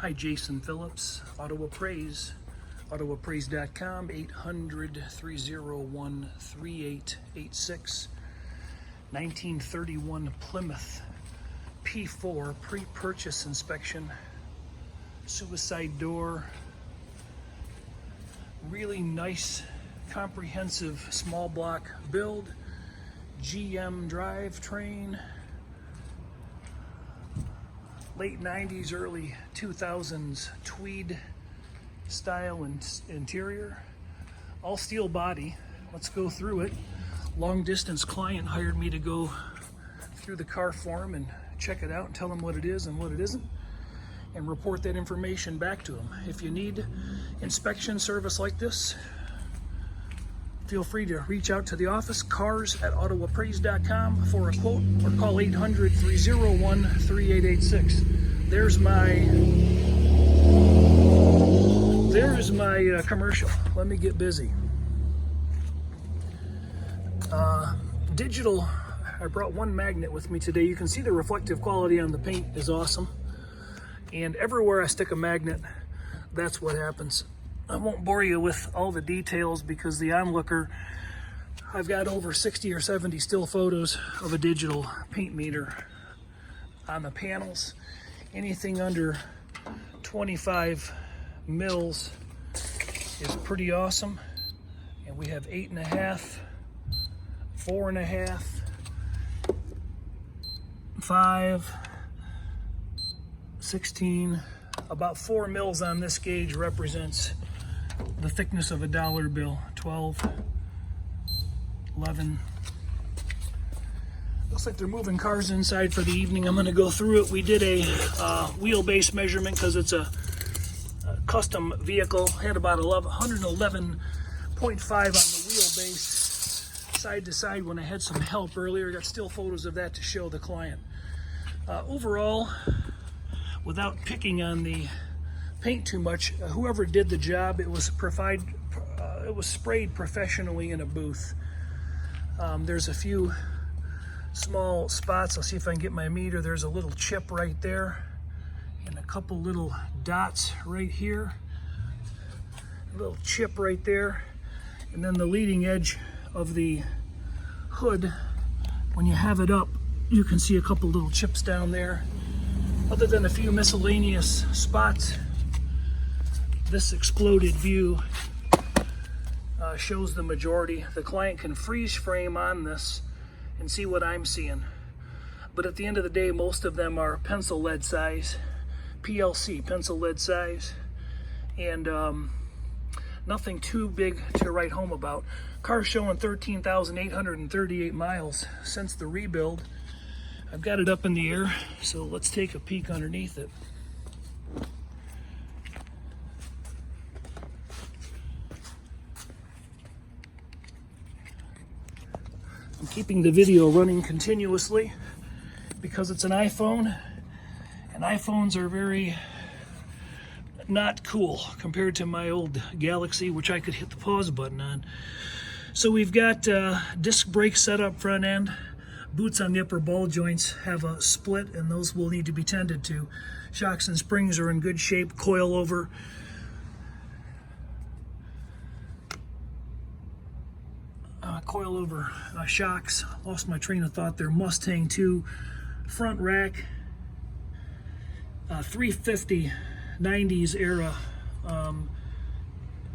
Hi, Jason Phillips, Auto Appraise, autoappraise.com, 800-301-3886, 1931 Plymouth P4 pre-purchase inspection, suicide door, really nice, comprehensive small block build, GM drivetrain, late 90s, early 2000s tweed style and interior, all steel body. Let's go through it. Long distance client hired me to go through the car for him and check it out and tell him what it is and what it isn't, and report that information back to him. If you need inspection service like this, feel free to reach out to the office, cars@autoappraise.com, for a quote, or call 800-301-3886. There's my commercial. Let me get busy. Digital, I brought one magnet with me today. You can see the reflective quality on the paint is awesome. And everywhere I stick a magnet, that's what happens. I won't bore you with all the details because the onlooker, I've got over 60 or 70 still photos of a digital paint meter on the panels. Anything under 25 mils is pretty awesome. And we have 8.5, 4.5, 5, 16, about 4 mils on this gauge represents the thickness of a dollar bill. 12, 11. Looks like they're moving cars inside for the evening. I'm going to go through it. We did a wheelbase measurement because it's a custom vehicle. Had about 111.5 on the wheelbase, side to side, when I had some help earlier. Got still photos of that to show the client. Overall, without picking on the paint too much, whoever did the job, it was sprayed professionally in a booth. There's a few small spots. I'll see if I can get my meter. There's a little chip right there and a couple little dots right here, a little chip right there, and then the leading edge of the hood, when you have it up, you can see a couple little chips down there. Other than a few miscellaneous spots, this exploded view shows the majority. The client can freeze frame on this and see what I'm seeing. But at the end of the day, most of them are pencil lead size, PLC, pencil lead size, and nothing too big to write home about. Car's showing 13,838 miles since the rebuild. I've got it up in the air, so let's take a peek underneath it. I'm keeping the video running continuously because it's an iPhone, and iPhones are very not cool compared to my old Galaxy, which I could hit the pause button on. So we've got disc brakes set up front end. Boots on the upper ball joints have a split, and those will need to be tended to. Shocks and springs are in good shape. Coil over. Shocks. Lost my train of thought there. Mustang 2 front rack. 350 90s era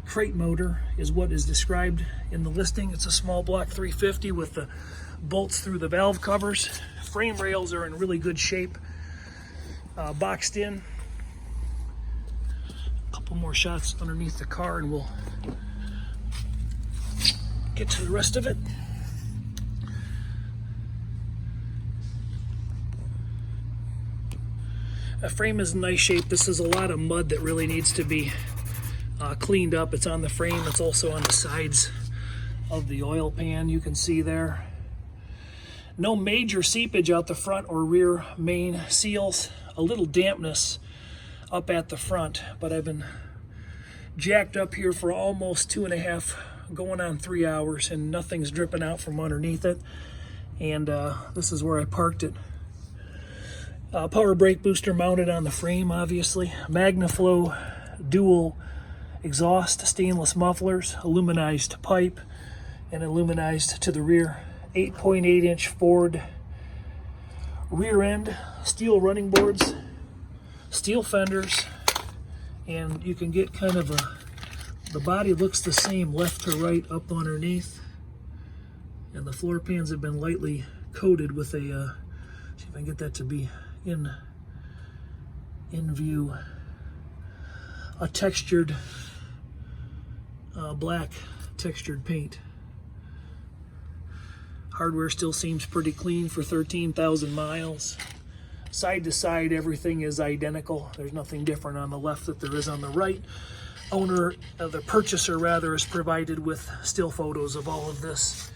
crate motor is what is described in the listing. It's a small block 350 with the bolts through the valve covers. Frame rails are in really good shape, boxed in. A couple more shots underneath the car and we'll get to the rest of it. The frame is in nice shape. This is a lot of mud that really needs to be cleaned up. It's on the frame. It's also on the sides of the oil pan. You can see there. No major seepage out the front or rear main seals. A little dampness up at the front, but I've been jacked up here for almost 2.5, going on 3 hours, and nothing's dripping out from underneath it. And this is where I parked it. Power brake booster mounted on the frame, obviously. Magna Flo dual exhaust, stainless mufflers, aluminized pipe, and aluminized to the rear. 8.8-inch Ford rear end, steel running boards, steel fenders, and you can get kind of the body looks the same left to right up underneath, and the floor pans have been lightly coated with a, see if I can get that to be in view, a textured, black textured paint. Hardware still seems pretty clean for 13,000 miles. Side to side, everything is identical. There's nothing different on the left that there is on the right. The purchaser rather, is provided with still photos of all of this.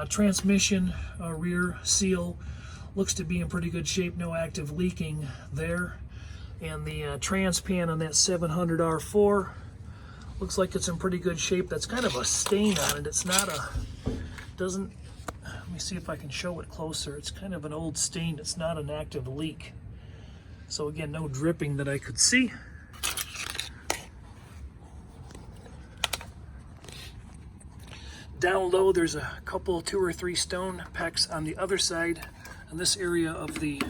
Transmission rear seal looks to be in pretty good shape. No active leaking there. And the trans pan on that 700R4 looks like it's in pretty good shape. That's kind of a stain on it. It's not doesn't, let me see if I can show it closer. It's kind of an old stain. It's not an active leak. So again, no dripping that I could see. Down low, there's a couple, 2 or 3 stone pecks on the other side, in this area of the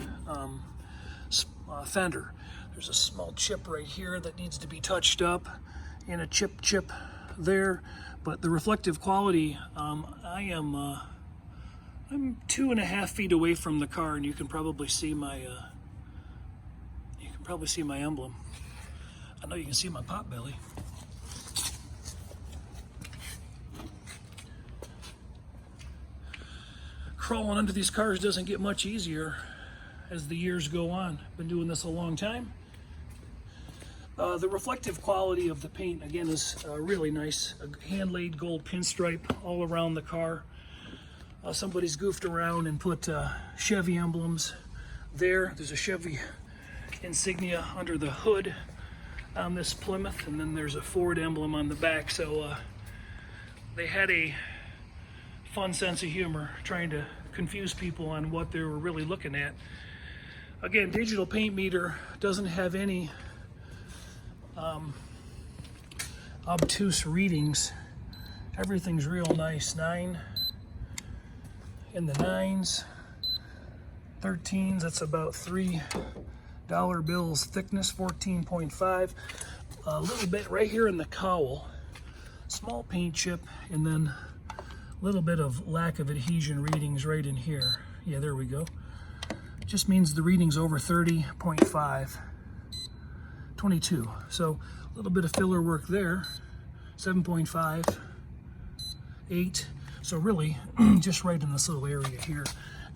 fender. There's a small chip right here that needs to be touched up, and a chip there. But the reflective quality, I'm 2.5 feet away from the car, and you can probably see my emblem. I know you can see my pot belly. Crawling under these cars doesn't get much easier as the years go on. Been doing this a long time. The reflective quality of the paint, again, is really nice. A hand-laid gold pinstripe all around the car. Somebody's goofed around and put Chevy emblems there. There's a Chevy insignia under the hood on this Plymouth, and then there's a Ford emblem on the back. So they had a fun sense of humor trying to confuse people on what they were really looking at. Again, digital paint meter doesn't have any obtuse readings. Everything's real nice. 9 in the 9s, 13s, that's about $3 bills thickness, 14.5. A little bit right here in the cowl, small paint chip, and then a little bit of lack of adhesion readings right in here. Yeah, there we go. Just means the reading's over 30.5, 22. So a little bit of filler work there, 7.5, 8. So really, just right in this little area here.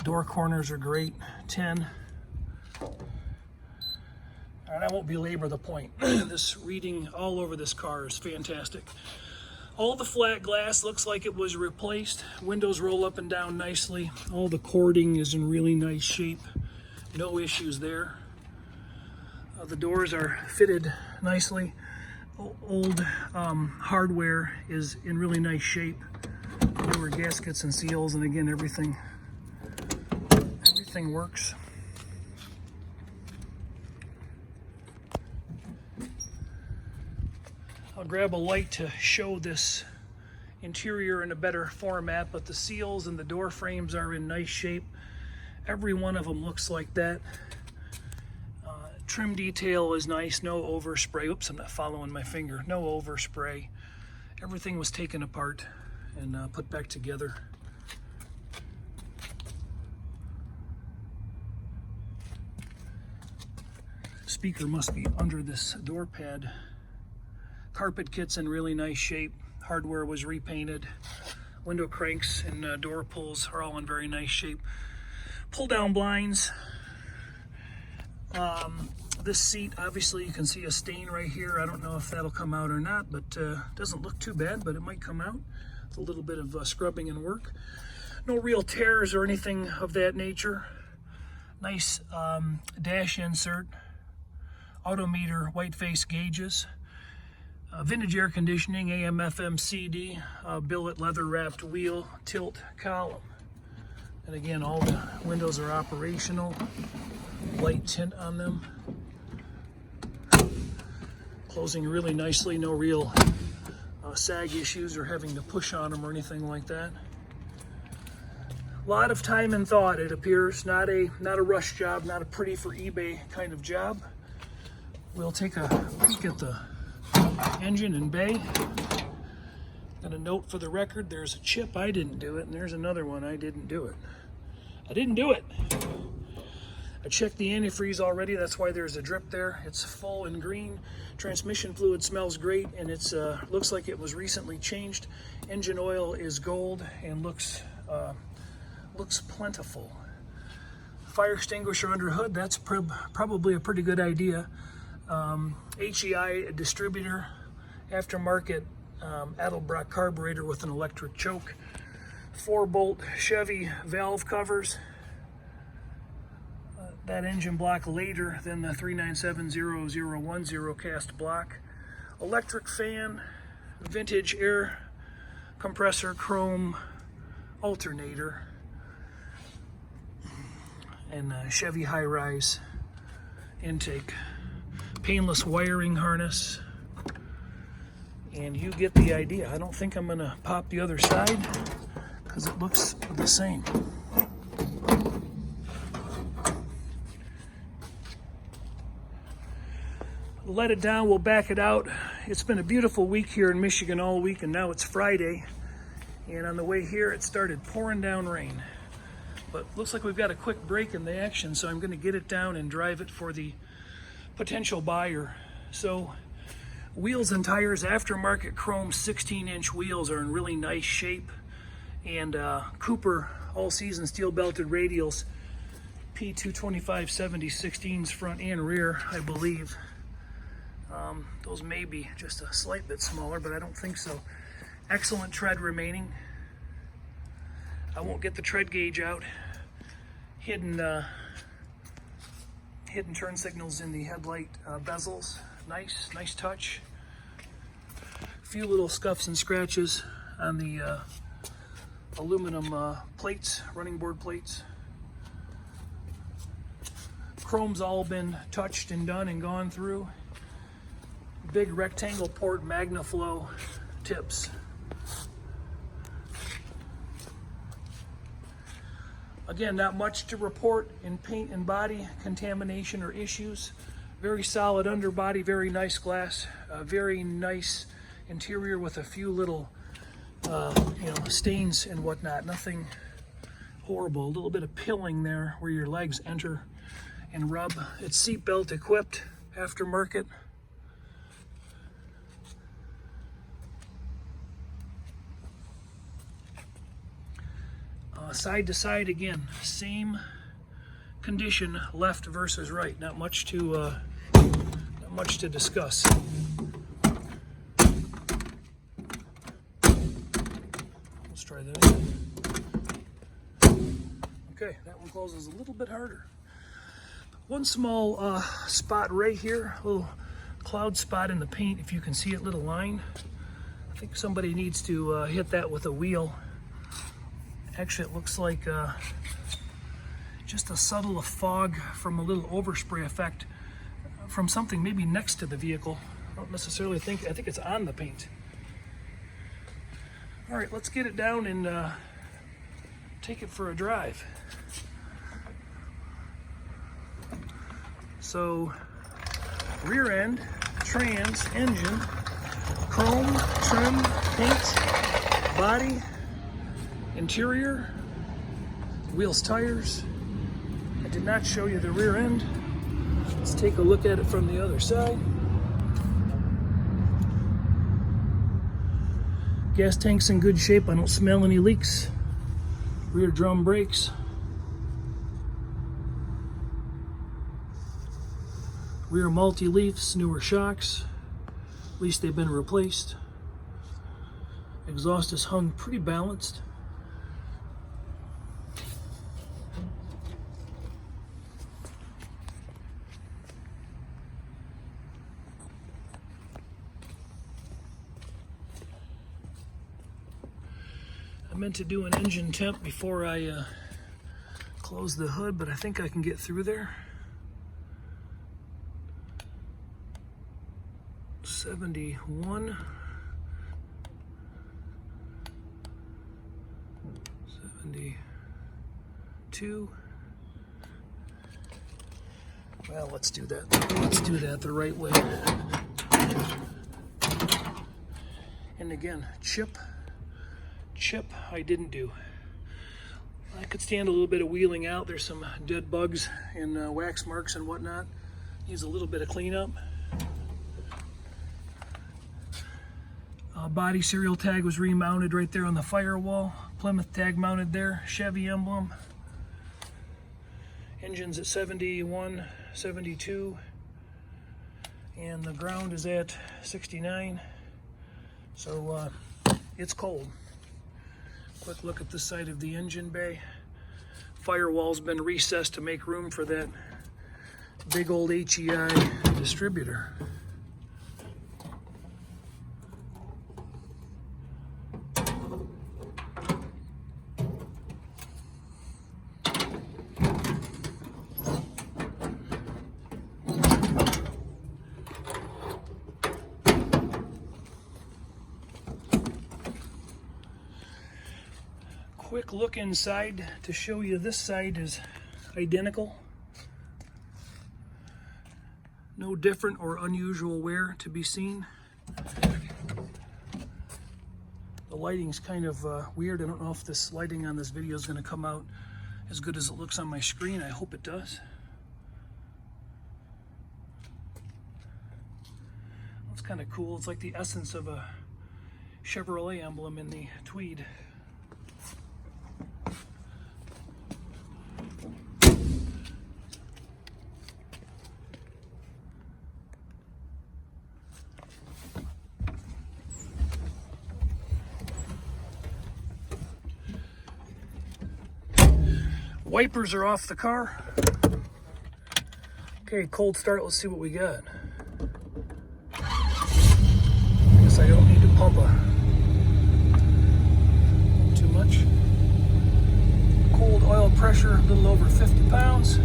Door corners are great, 10. And I won't belabor the point. This reading all over this car is fantastic. All the flat glass looks like it was replaced. Windows roll up and down nicely. All the cording is in really nice shape. No issues there. The doors are fitted nicely. Old hardware is in really nice shape. Newer gaskets and seals, and again, everything works. I'll grab a light to show this interior in a better format, but the seals and the door frames are in nice shape. Every one of them looks like that. Trim detail is nice, no overspray. Oops, I'm not following my finger. No overspray. Everything was taken apart and put back together. Speaker must be under this door pad. Carpet kit's in really nice shape. Hardware was repainted. Window cranks and door pulls are all in very nice shape. Pull down blinds. This seat, obviously you can see a stain right here. I don't know if that'll come out or not, but doesn't look too bad, but it might come out. It's a little bit of scrubbing and work. No real tears or anything of that nature. Nice dash insert. Autometer white face gauges. Vintage air conditioning, AM, FM, CD, billet leather wrapped wheel, tilt column. And again, all the windows are operational. light tint on them. Closing really nicely, no real sag issues or having to push on them or anything like that. A lot of time and thought, it appears. Not a rush job, not a pretty for eBay kind of job. We'll take a peek at the engine and bay. Got a note for the record, there's a chip, I didn't do it, and there's another one, I didn't do it. I didn't do it. I checked the antifreeze already, that's why there's a drip there. It's full and green. Transmission fluid smells great, and it's looks like it was recently changed. Engine oil is gold and looks plentiful. Fire extinguisher under hood, that's probably a pretty good idea. HEI distributor, aftermarket Adelbrock carburetor with an electric choke. 4-bolt Chevy valve covers. That engine block later than the 3970010 cast block. Electric fan, vintage air compressor, chrome alternator, and Chevy high-rise intake. Painless wiring harness, and you get the idea. I don't think I'm gonna pop the other side because it looks the same. Let it down, we'll back it out. It's been a beautiful week here in Michigan all week, and now it's Friday, and on the way here it started pouring down rain. But looks like we've got a quick break in the action, so I'm going to get it down and drive it for the potential buyer. So wheels and tires, aftermarket chrome 16-inch wheels, are in really nice shape, and Cooper all-season steel belted radials, P225/70 16s front and rear, I believe. Those may be just a slight bit smaller, but I don't think so. Excellent tread remaining. I won't get the tread gauge out. Hidden turn signals in the headlight bezels. Nice touch. A few little scuffs and scratches on the aluminum plates, running board plates. Chrome's all been touched and done and gone through. Big rectangle port Magna Flo tips. Again, not much to report in paint and body contamination or issues. Very solid underbody, very nice glass, very nice interior with a few little stains and whatnot. Nothing horrible. A little bit of pilling there where your legs enter and rub. It's seatbelt equipped, aftermarket. Side to side again, same condition, left versus right. Not much to discuss. Let's try that again. Okay, that one closes a little bit harder. One small spot right here, a little cloud spot in the paint, if you can see it, little line. I think somebody needs to hit that with a wheel. Actually, it looks like just a subtle fog from a little overspray effect from something maybe next to the vehicle. I don't necessarily think, I think it's on the paint. All right, let's get it down and take it for a drive. So, rear end, trans, engine, chrome, trim, paint, body, interior, wheels, tires. I did not show you the rear end. Let's take a look at it from the other side. Gas tank's in good shape. I don't smell any leaks. Rear drum brakes. Rear multi-leafs, newer shocks. At least they've been replaced. Exhaust is hung pretty balanced. I meant to do an engine temp before I close the hood, but I think I can get through there. 71, 72. Well, let's do that. Let's do that the right way. And again, chip, I didn't do. I could stand a little bit of wheeling out. There's some dead bugs and wax marks and whatnot. Needs a little bit of cleanup. Body serial tag was remounted right there on the firewall. Plymouth tag mounted there. Chevy emblem. Engine's at 71, 72. And the ground is at 69. So it's cold. Quick look at this side of the engine bay. Firewall's been recessed to make room for that big old HEI distributor. Quick look inside to show you this side is identical. No different or unusual wear to be seen. The lighting's kind of weird. I don't know if this lighting on this video is going to come out as good as it looks on my screen. I hope it does. It's kind of cool. It's like the essence of a Chevrolet emblem in the tweed. Wipers are off the car. Okay, cold start. Let's see what we got. Guess I don't need to pump too much. Cold oil pressure, a little over 50 pounds.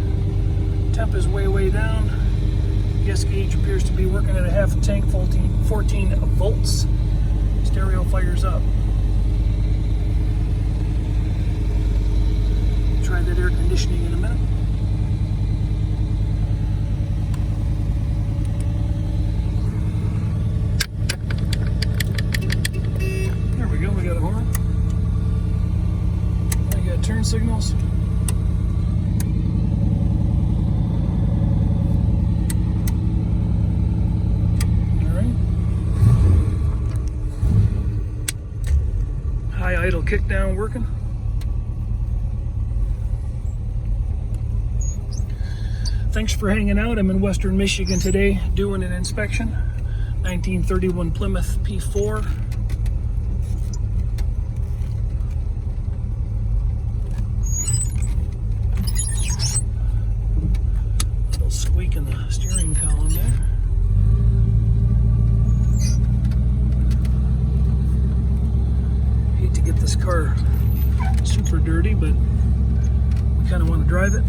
Temp is way down. Gas gauge appears to be working at a half a tank, 14 volts. Stereo fires up. Try that air conditioning in a minute. There we go, we got a horn. I got turn signals. Alright. High idle kick down working. Thanks for hanging out. I'm in Western Michigan today doing an inspection. 1931 Plymouth P4. Little squeak in the steering column there. Hate to get this car super dirty, but we kind of want to drive it.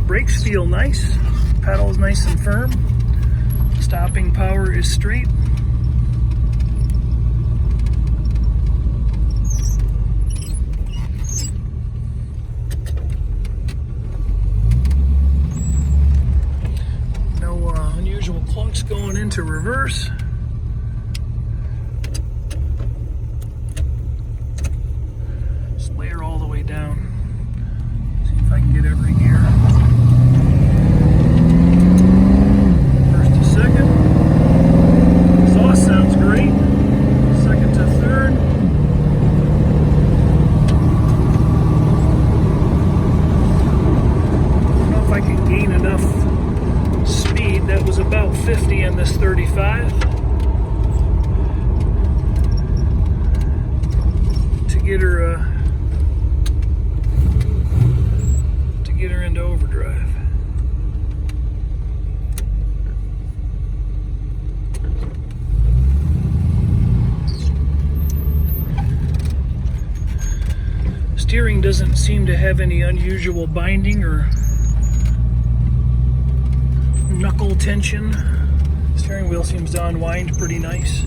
Brakes feel nice, pedal is nice and firm, stopping power is straight. No unusual Clunks going into reverse. Slayer all the way down. See if I can get every gear. First to second. Exhaust sounds great. Second to third. I don't know if I can gain enough speed. That was about 50 in this 35 to get her into overdrive. Steering doesn't seem to have any unusual binding or knuckle tension. Steering wheel seems to unwind pretty nice.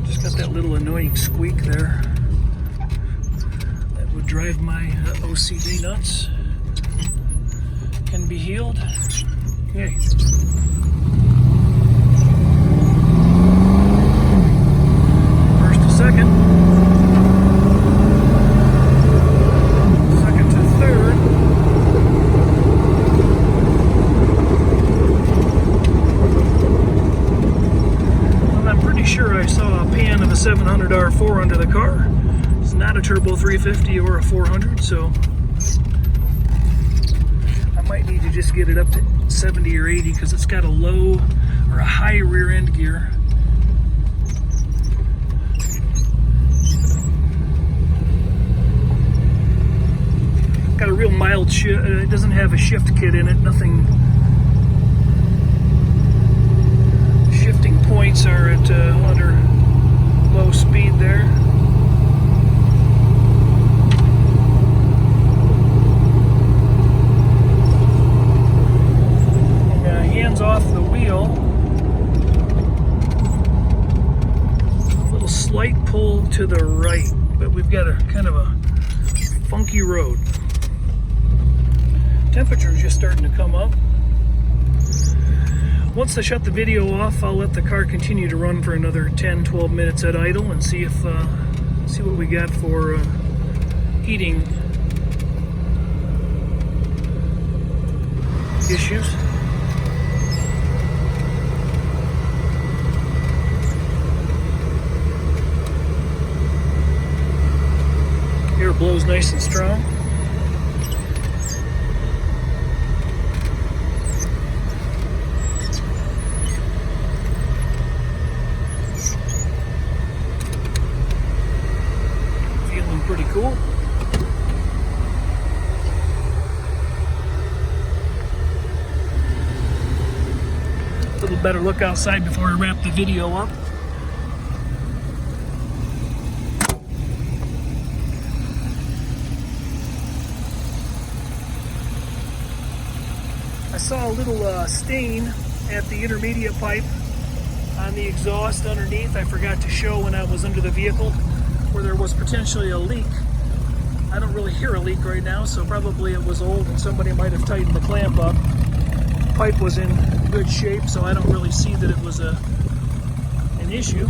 Just got that little annoying squeak there. That would drive my OCD nuts. Can be healed. Okay. First to second. Second to third. Well, I'm pretty sure I saw a pan of a 700 R4 under the car. It's not a turbo 350 or a 400, so I might need to just get it up to 70 or 80 because it's got a low or a high rear end gear. Got a real mild shift. It doesn't have a shift kit in it. Nothing. Shifting points are at under low speed there. Hands off the wheel. A little slight pull to the right, but we've got a kind of a funky road. Temperature's just starting to come up. Once I shut the video off, I'll let the car continue to run for another 10-12 minutes at idle and see what we got for heating issues. Air blows nice and strong. Feeling pretty cool. A little better look outside before I wrap the video up. I saw a little stain at the intermediate pipe on the exhaust underneath. I forgot to show when I was under the vehicle where there was potentially a leak. I don't really hear a leak right now, so probably it was old and somebody might have tightened the clamp up. The pipe was in good shape, so I don't really see that it was an issue.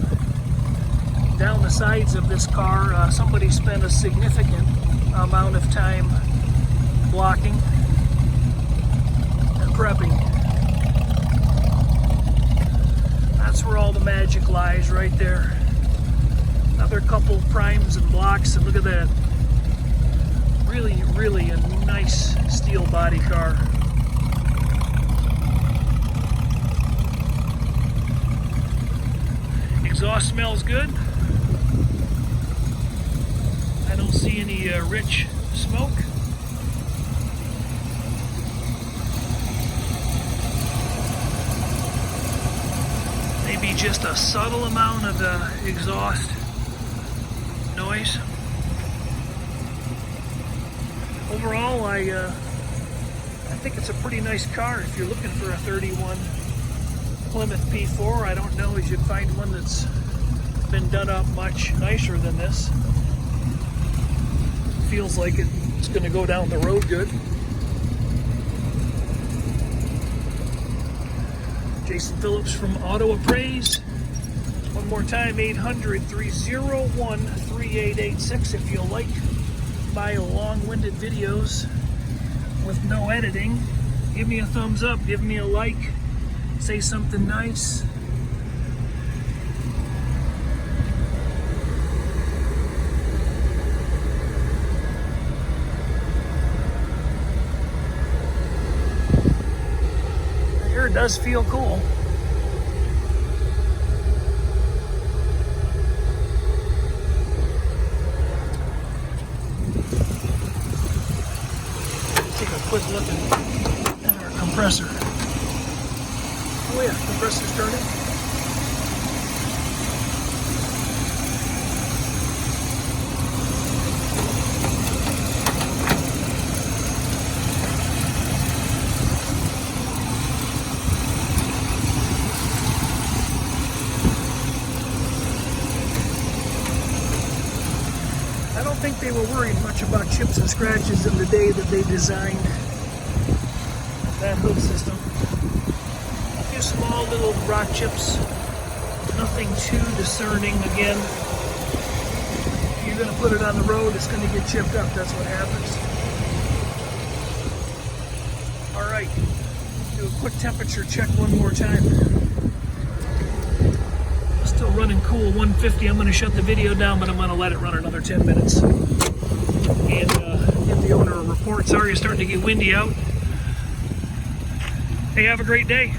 Down the sides of this car, somebody spent a significant amount of time blocking and prepping. That's where all the magic lies, right there. Another couple primes and blocks, and look at that. Really, really a nice steel body car. Exhaust smells good. I don't see any rich smoke. Maybe just a subtle amount of exhaust noise. Overall, I think it's a pretty nice car. If you're looking for a 31 Plymouth P4, I don't know as you'd find one that's been done up much nicer than this. Feels like it's going to go down the road good. Jason Phillips from Auto Appraise. One more time, 800-301-3886 if you like my long-winded videos with no editing. Give me a thumbs up, give me a like, say something nice. The air does feel cool. Take a quick look at our compressor. Oh yeah, compressor started. I don't think they were worried much about chips and scratches in the day that they designed that hood system. A few small little rock chips, nothing too discerning. Again, if you're going to put it on the road, it's going to get chipped up. That's what happens. All right, do a quick temperature check one more time. Still running cool, 150. I'm going to shut the video down, but I'm going to let it run another 10 minutes. And give the owner a report. Sorry, it's starting to get windy out. Hey, have a great day.